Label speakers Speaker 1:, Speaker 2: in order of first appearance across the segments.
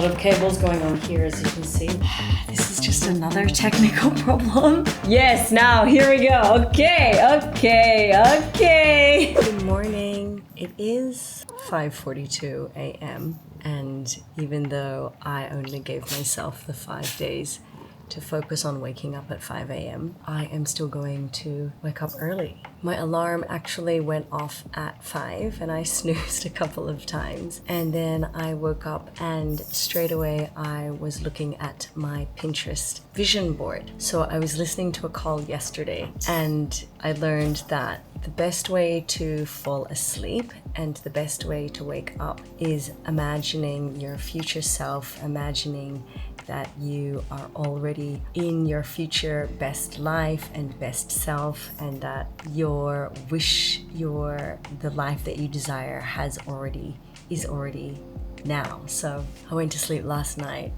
Speaker 1: lot of cables going on here, as you can see. This is just another technical problem. Yes, now here we go. Okay. Good morning. It is 5:42 a.m. and even though I only gave myself the 5 days to focus on waking up at 5 a.m., I am still going to wake up early. My alarm actually went off at 5 and I snoozed a couple of times. And then I woke up and straight away I was looking at my Pinterest vision board. So I was listening to a call yesterday and I learned that the best way to fall asleep and the best way to wake up is imagining your future self, imagining that you are already in your future best life and best self, and that your wish, the life that you desire is already now. So I went to sleep last night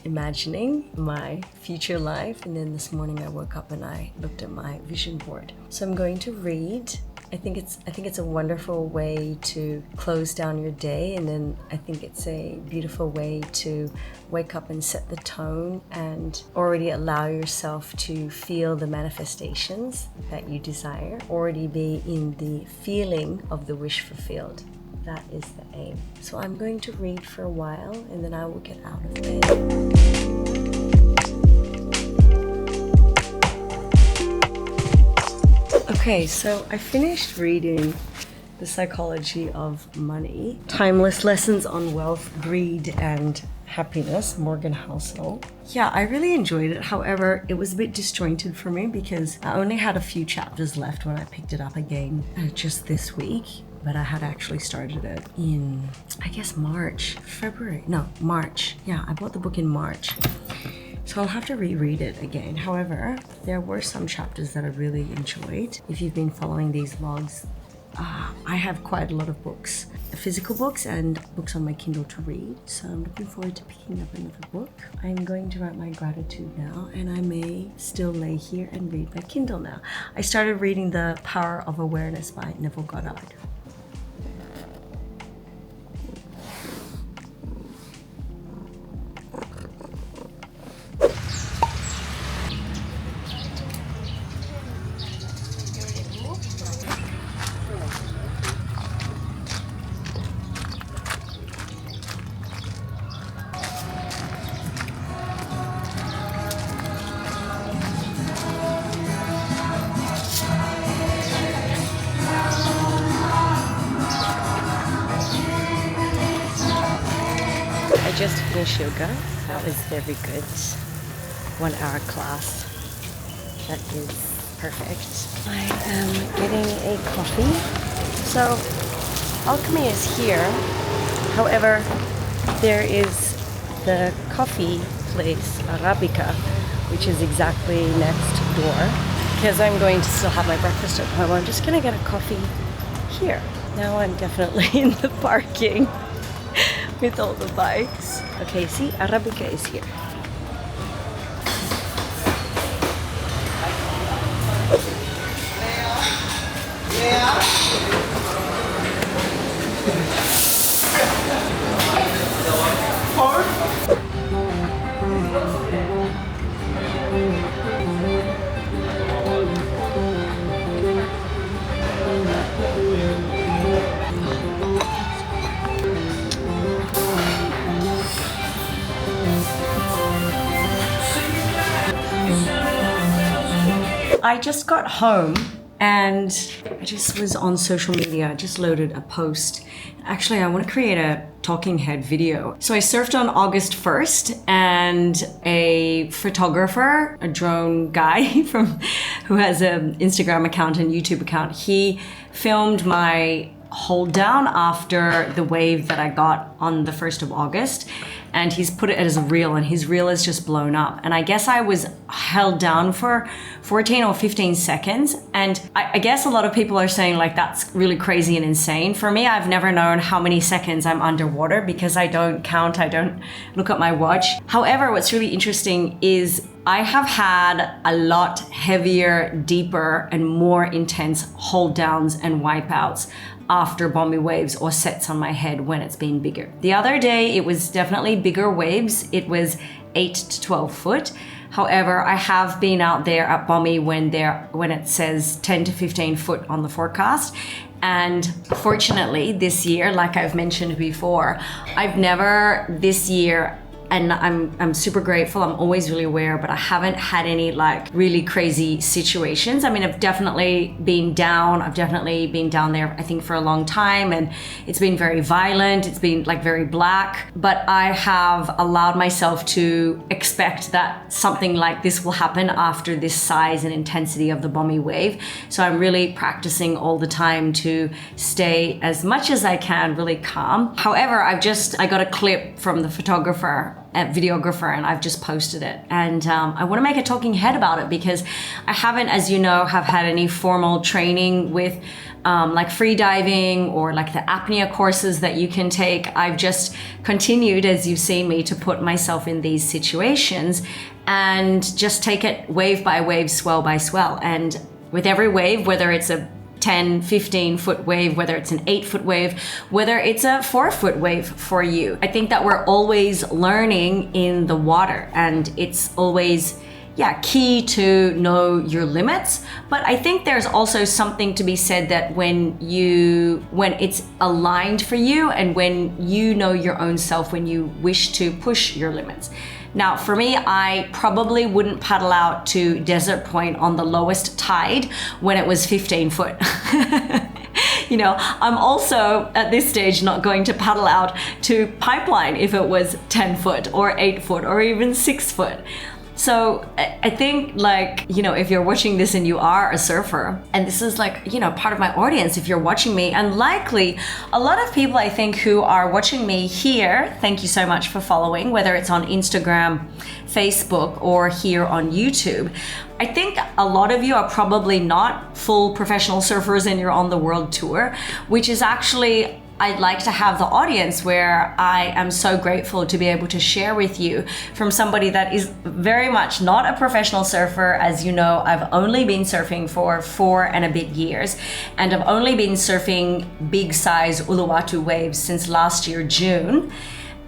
Speaker 1: imagining my future life, and then this morning I woke up and I looked at my vision board. So I'm going to read. I think it's a wonderful way to close down your day, and then I think it's a beautiful way to wake up and set the tone and already allow yourself to feel the manifestations that you desire, already be in the feeling of the wish fulfilled. That is the aim. So I'm going to read for a while and then I will get out of bed. Okay, so I finished reading The Psychology of Money, Timeless Lessons on Wealth, Greed, and Happiness, Morgan Housel. Yeah, I really enjoyed it. However, it was a bit disjointed for me because I only had a few chapters left when I picked it up again just this week. But I had actually started it in, I guess, March. Yeah, I bought the book in March. So I'll have to reread it again. However, there were some chapters that I really enjoyed. If you've been following these vlogs, I have quite a lot of books, physical books and books on my Kindle to read. So I'm looking forward to picking up another book. I'm going to write my gratitude now, and I may still lay here and read my Kindle now. I started reading The Power of Awareness by Neville Goddard. I just finished yoga. That was very good. 1 hour class. That is perfect. I am getting a coffee. So alchemy is here. However, there is the coffee place, Arabica, which is exactly next door. Because I'm going to still have my breakfast at home, I'm just gonna get a coffee here. Now I'm definitely in the parking with all the bikes. Okay, see, Arabica is here. I just got home and I just was on social media. I just loaded a post. Actually, I want to create a talking head video. So I surfed on August 1st and a photographer, a drone guy who has an Instagram account and YouTube account, he filmed my hold down after the wave that I got on the 1st of August, and he's put it as a reel, and his reel is just blown up. And I guess I was held down for 14 or 15 seconds. And I guess a lot of people are saying like, that's really crazy and insane. For me, I've never known how many seconds I'm underwater because I don't count, I don't look at my watch. However, what's really interesting is I have had a lot heavier, deeper, and more intense hold downs and wipeouts after Bommy waves or sets on my head when it's been bigger. The other day, it was definitely bigger waves. It was 8 to 12 foot. However, I have been out there at Bommy when it says 10 to 15 foot on the forecast. And fortunately this year, like I've mentioned before, I've never this year, and I'm super grateful, I'm always really aware, but I haven't had any like really crazy situations. I mean, I've definitely been down there, I think, for a long time, and it's been very violent, it's been like very black, but I have allowed myself to expect that something like this will happen after this size and intensity of the Bommy wave. So I'm really practicing all the time to stay as much as I can really calm. However, I got a clip from the videographer, and I've just posted it, and I want to make a talking head about it because I haven't, as you know, have had any formal training with like free diving or like the apnea courses that you can take. I've just continued, as you've seen me, to put myself in these situations and just take it wave by wave, swell by swell. And with every wave, whether it's a 10, 15 foot wave, whether it's an 8 foot wave, whether it's a 4 foot wave for you, I think that we're always learning in the water, and it's always key to know your limits. But I think there's also something to be said that when it's aligned for you and when you know your own self, when you wish to push your limits. Now, for me, I probably wouldn't paddle out to Desert Point on the lowest tide when it was 15 foot. You know, I'm also at this stage not going to paddle out to Pipeline if it was 10 foot or 8 foot or even 6 foot. So I think, like, you know, if you're watching this and you are a surfer, and this is like, you know, part of my audience, if you're watching me, and likely a lot of people I think who are watching me here, thank you so much for following, whether it's on Instagram, Facebook, or here on YouTube. I think a lot of you are probably not full professional surfers and you're on the world tour, which is actually, I'd like to have the audience where I am so grateful to be able to share with you from somebody that is very much not a professional surfer. As you know, I've only been surfing for 4 and a bit years, and I've only been surfing big size Uluwatu waves since last year, June.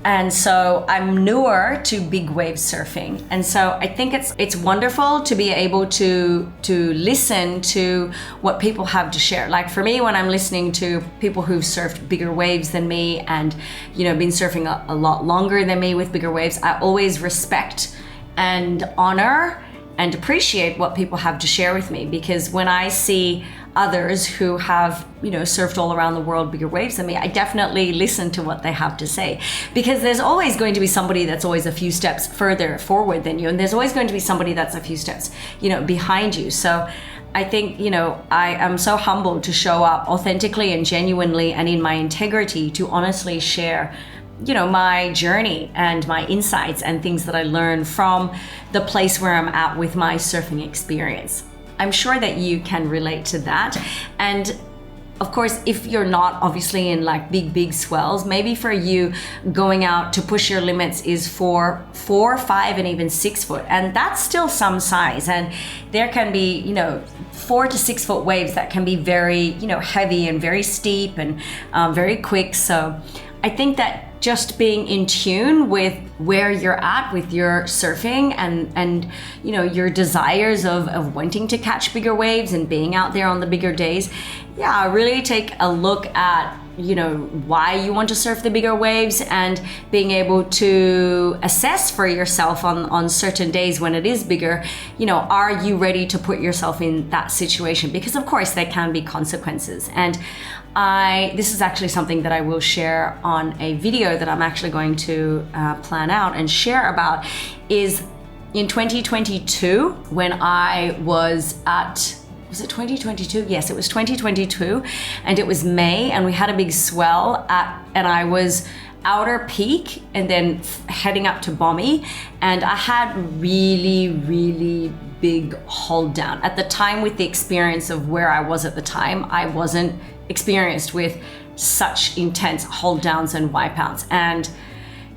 Speaker 1: And so I'm newer to big wave surfing. And so I think it's wonderful to be able to listen to what people have to share. Like for me, when I'm listening to people who've surfed bigger waves than me and, you know, been surfing a lot longer than me with bigger waves, I always respect and honor and appreciate what people have to share with me. Because when I see others who have, you know, surfed all around the world bigger waves than me, I definitely listen to what they have to say, because there's always going to be somebody that's always a few steps further forward than you, and there's always going to be somebody that's a few steps, you know, behind you. So I think, you know, I am so humbled to show up authentically and genuinely and in my integrity to honestly share, you know, my journey and my insights and things that I learned from the place where I'm at with my surfing experience. I'm sure that you can relate to that. And of course, if you're not obviously in like big swells, maybe for you going out to push your limits is for 4, 5, and even 6 foot. And that's still some size. And there can be, you know, 4 to 6 foot waves that can be very, you know, heavy and very steep and very quick. So I think that just being in tune with where you're at with your surfing and you know, your desires of wanting to catch bigger waves and being out there on the bigger days, really take a look at, you know, why you want to surf the bigger waves, and being able to assess for yourself on certain days when it is bigger, you know, are you ready to put yourself in that situation? Because of course there can be consequences. And this is actually something that I will share on a video that I'm actually going to plan out and share about, is in 2022 when I was it 2022? Yes, it was 2022, and it was May, and we had a big swell and I was outer peak and then heading up to Bommy, and I had really big hold down. At the time, with the experience of where I was at the time, I wasn't experienced with such intense hold downs and wipeouts. And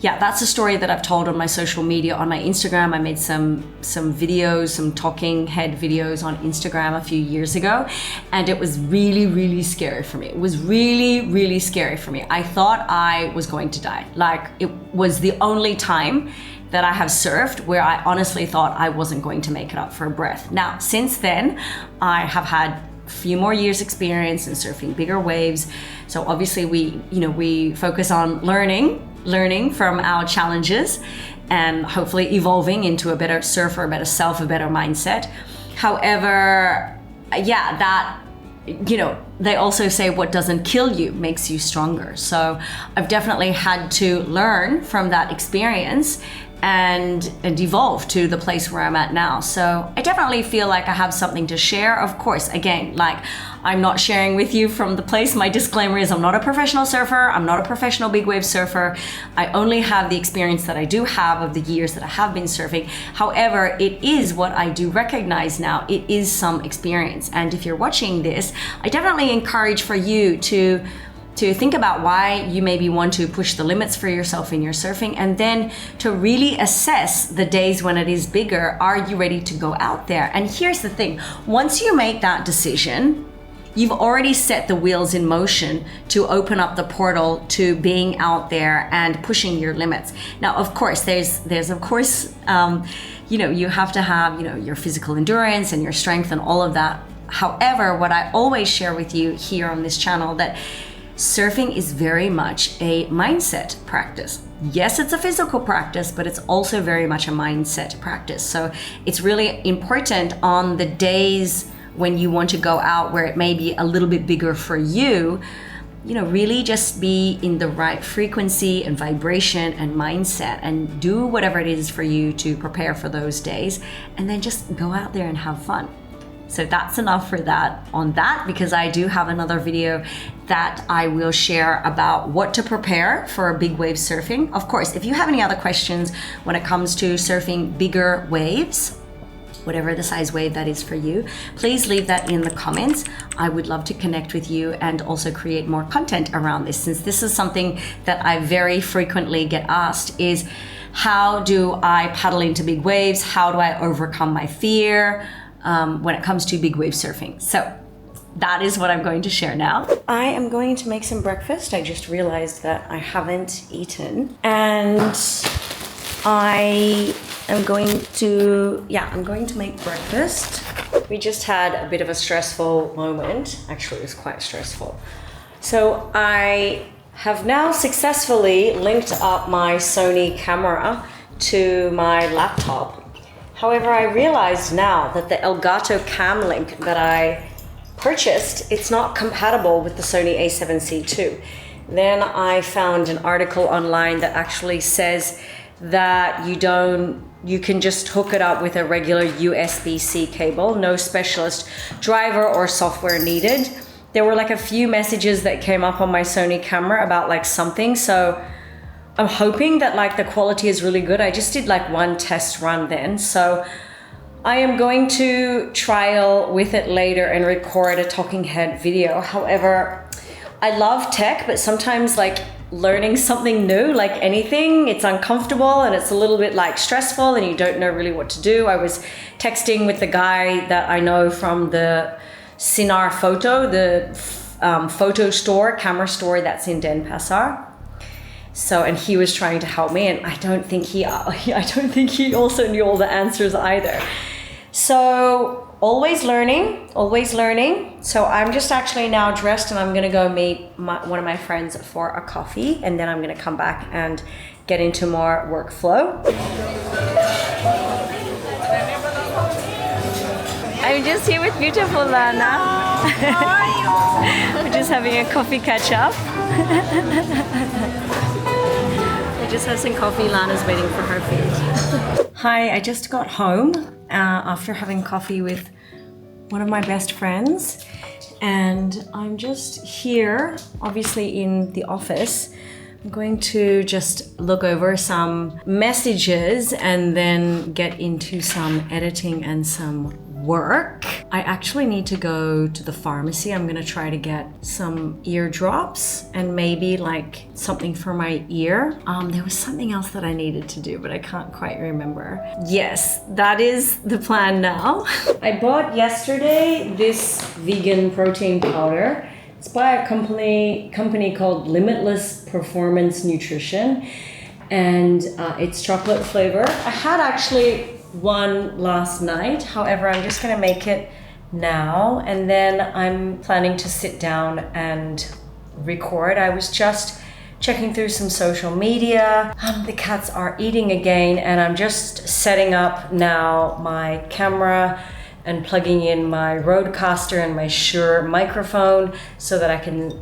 Speaker 2: yeah, that's a story that I've told on my social media, on my Instagram. I made some videos, some talking head videos on Instagram a few years ago, and it was really, really scary for me. It was really, really scary for me. I thought I was going to die. Like, it was the only time that I have surfed where I honestly thought I wasn't going to make it up for a breath. Now, since then, I have had a few more years experience in surfing bigger waves. So obviously we focus on learning from our challenges and hopefully evolving into a better surfer, a better self, a better mindset. However, yeah, that, they also say what doesn't kill you makes you stronger. So I've definitely had to learn from that experience and evolve to the place where I'm at now. So I definitely feel like I have something to share. Of course, again, like, I'm not sharing with you from the place. My disclaimer is I'm not a professional surfer. I'm not a professional big wave surfer. I only have the experience that I do have of the years that I have been surfing. However, it is what I do recognize now. It is some experience. And if you're watching this, I definitely encourage for you to think about why you maybe want to push the limits for yourself in your surfing, and then to really assess the days when it is bigger. Are you ready to go out there? And here's the thing, once you make that decision, you've already set the wheels in motion to open up the portal to being out there and pushing your limits. Now, of course, there's of course, you have to have, your physical endurance and your strength and all of that. However, what I always share with you here on this channel, that surfing is very much a mindset practice. Yes, it's a physical practice, but it's also very much a mindset practice. So it's really important on the days when you want to go out where it may be a little bit bigger for you, really just be in the right frequency and vibration and mindset, and do whatever it is for you to prepare for those days, and then just go out there and have fun. So that's enough for that on that, because I do have another video that I will share about what to prepare for big wave surfing. Of course, if you have any other questions when it comes to surfing bigger waves, whatever the size wave that is for you, please leave that in the comments. I would love to connect with you and also create more content around this, since this is something that I very frequently get asked is, how do I paddle into big waves? How do I overcome my fear when it comes to big wave surfing? So that is what I'm going to share now. I am going to make some breakfast. I just realized that I haven't eaten, and I'm going to make breakfast. We just had a bit of a stressful moment. Actually, it was quite stressful. So I have now successfully linked up my Sony camera to my laptop. However, I realized now that the Elgato Cam Link that I purchased, it's not compatible with the Sony a7C II. Then I found an article online that actually says that you can just hook it up with a regular USB-C cable, no specialist driver or software needed. There were like a few messages that came up on my Sony camera about like something, so I'm hoping that like the quality is really good. I just did like one test run then, so I am going to trial with it later and record a talking head video. However, I love tech, but sometimes like learning something new, like anything, it's uncomfortable and it's a little bit like stressful and you don't know really what to do. I was texting with the guy that I know from the Sinar Photo, the photo store, camera store that's in Denpasar. So, and he was trying to help me, and I don't think he also knew all the answers either. So always learning. So I'm just actually now dressed and I'm gonna go meet one of my friends for a coffee, and then I'm gonna come back and get into more workflow. I'm just here with beautiful Lana. We're just having a coffee catch up. We just have some coffee. Lana's waiting for her feed. Hi, I just got home after having coffee with one of my best friends, and I'm just here, obviously in the office. I'm going to just look over some messages and then get into some editing and some work, I actually need to go to the pharmacy. I'm gonna try to get some ear drops and maybe like something for my ear. There was something else that I needed to do, but I can't quite remember. Yes, that is the plan now. I bought yesterday this vegan protein powder. It's by a company called Limitless Performance Nutrition, and it's chocolate flavor. I had actually one last night. However, I'm just gonna make it now, and then I'm planning to sit down and record. I was just checking through some social media. The cats are eating again, and I'm just setting up now my camera and plugging in my Rodecaster and my Shure microphone so that I can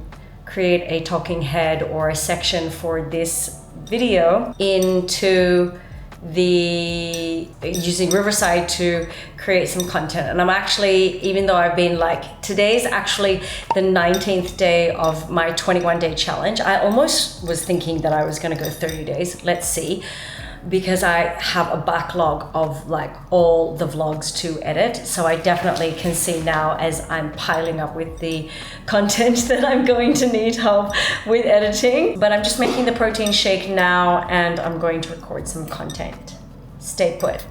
Speaker 2: create a talking head or a section for this video into using Riverside to create some content. And I'm actually, even though I've been like, today's actually the 19th day of my 21-day challenge. I almost was thinking that I was gonna go 30 days. Let's see. Because I have a backlog of like all the vlogs to edit. So I definitely can see now as I'm piling up with the content that I'm going to need help with editing. But I'm just making the protein shake now, and I'm going to record some content. Stay put.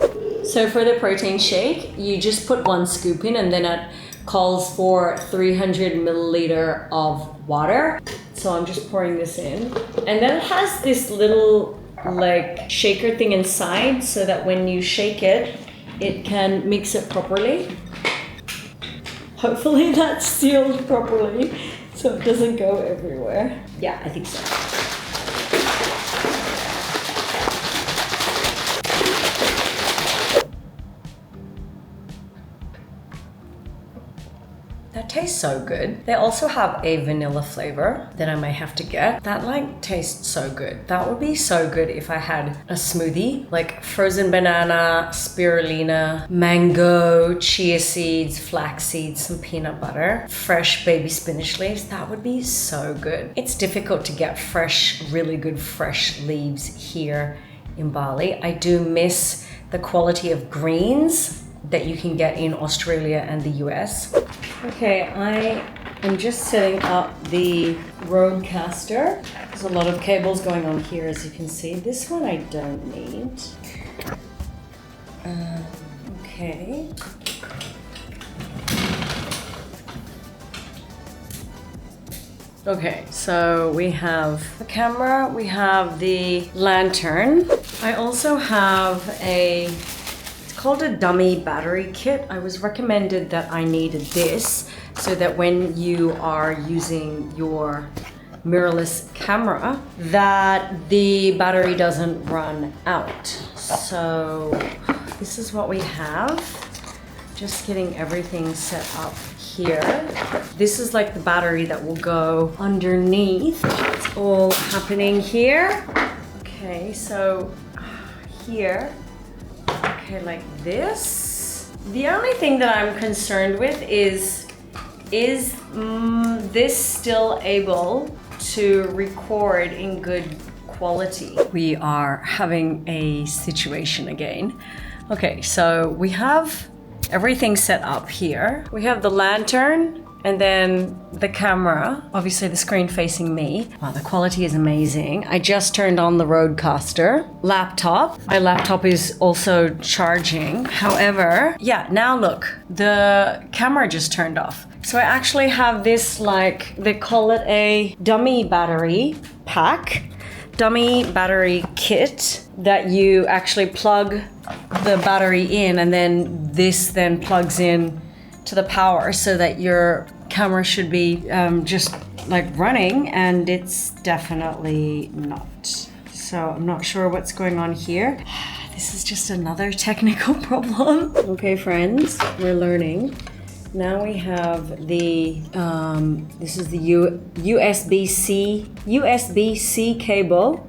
Speaker 2: So for the protein shake, you just put 1 scoop in, and then it calls for 300 milliliter of water. So I'm just pouring this in. And then it has this little like shaker thing inside so that when you shake it, it can mix it properly. Hopefully that's sealed properly so it doesn't go everywhere. Yeah, I think so. That tastes so good. They also have a vanilla flavor that I may have to get. That like tastes so good. That would be so good if I had a smoothie, like frozen banana, spirulina, mango, chia seeds, flax seeds, some peanut butter, fresh baby spinach leaves. That would be so good. It's difficult to get fresh, really good fresh leaves here in Bali. I do miss the quality of greens that you can get in Australia and the US. Okay, I am just setting up the Rodecaster. There's a lot of cables going on here, as you can see. This one I don't need. Okay. Okay, so we have the camera, we have the lantern. I also have it's called a dummy battery kit. I was recommended that I needed this so that when you are using your mirrorless camera, that the battery doesn't run out. So this is what we have. Just getting everything set up here. This is like the battery that will go underneath. It's all happening here. Okay, so here, okay, like this. The only thing that I'm concerned with is this still able to record in good quality? We are having a situation again. Okay, so we have everything set up here. We have the lantern and then the camera, obviously the screen facing me. Wow, the quality is amazing. I just turned on the Rodecaster. Laptop. My laptop is also charging. However, yeah, now look, the camera just turned off. So I actually have this, like, they call it a dummy battery pack, dummy battery kit that you actually plug the battery in, and then this then plugs in to the power so that your camera should be just like running, and it's definitely not. So I'm not sure what's going on here. This is just another technical problem. Okay, friends, we're learning. Now we have the, this is the USB-C cable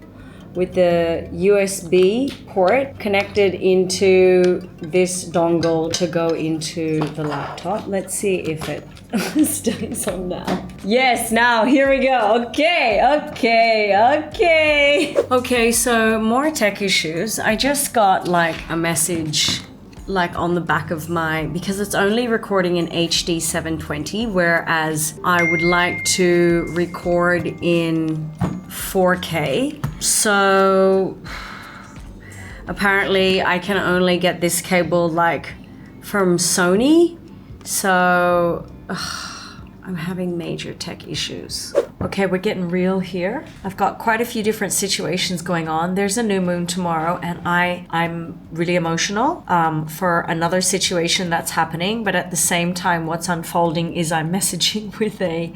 Speaker 2: with the USB port connected into this dongle to go into the laptop. Let's see if it stays on now. Yes, now here we go. Okay, so more tech issues. I just got like a message like on the back of my, because it's only recording in HD 720, whereas I would like to record in 4K. So apparently I can only get this cable like from Sony. So I'm having major tech issues. Okay, we're getting real here. I've got quite a few different situations going on. There's a new moon tomorrow, and I'm really emotional for another situation that's happening. But at the same time, what's unfolding is I'm messaging with a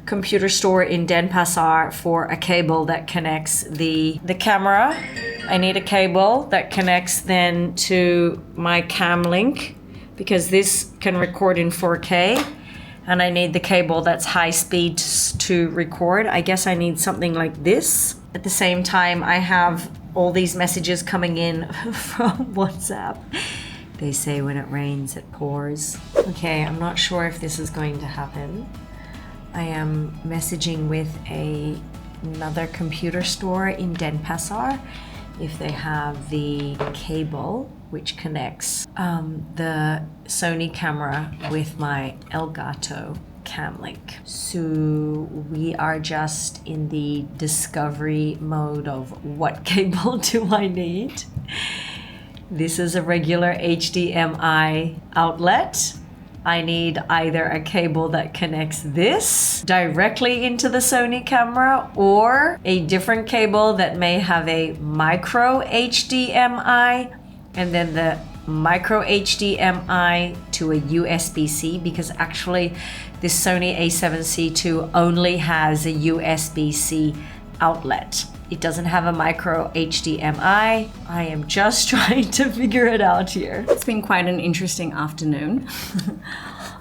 Speaker 2: computer store in Denpasar for a cable that connects the camera. I need a cable that connects then to my cam link, because this can record in 4K. And I need the cable that's high speed to record. I guess I need something like this. At the same time, I have all these messages coming in from WhatsApp. They say when it rains, it pours. Okay, I'm not sure if this is going to happen. I am messaging with another computer store in Denpasar if they have the cable which connects the Sony camera with my Elgato cam link. So we are just in the discovery mode of what cable do I need. This is a regular HDMI outlet. I need either a cable that connects this directly into the Sony camera, or a different cable that may have a micro HDMI, and then the micro HDMI to a USB-C, because actually this Sony a7C II only has a USB-C outlet. It doesn't have a micro HDMI. I am just trying to figure it out here. It's been quite an interesting afternoon.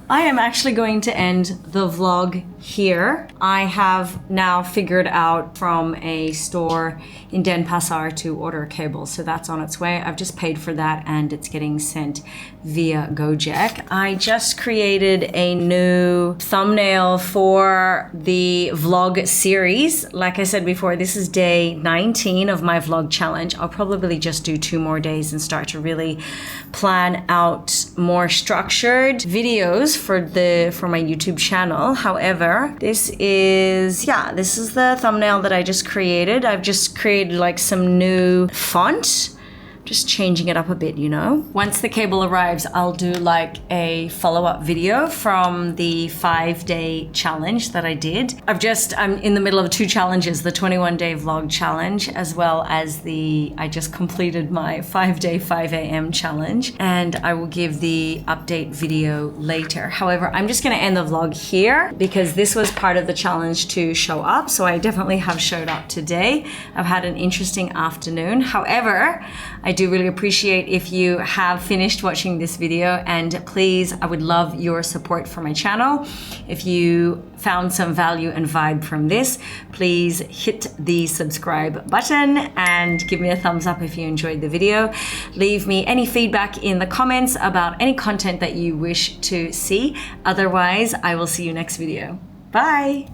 Speaker 2: I am actually going to end the vlog here. I have now figured out from a store in Denpasar to order a cable, so that's on its way. I've just paid for that and it's getting sent via Gojek. I just created a new thumbnail for the vlog series. Like I said before, this is day 19 of my vlog challenge. I'll probably just do 2 more days and start to really plan out more structured videos for my YouTube channel. However, this is the thumbnail that I just created. I've just created like some new font, just changing it up a bit, you know. Once the cable arrives, I'll do like a follow-up video from the 5-day challenge that I did. I'm in the middle of 2 challenges, the 21-day vlog challenge, as well as I just completed my 5-day 5 a.m. challenge, and I will give the update video later. However, I'm just gonna end the vlog here because this was part of the challenge to show up. So I definitely have showed up today. I've had an interesting afternoon. However, I do really appreciate if you have finished watching this video, and please, I would love your support for my channel. If you found some value and vibe from this, please hit the subscribe button and give me a thumbs up if you enjoyed the video. Leave me any feedback in the comments about any content that you wish to see. Otherwise, I will see you next video. Bye.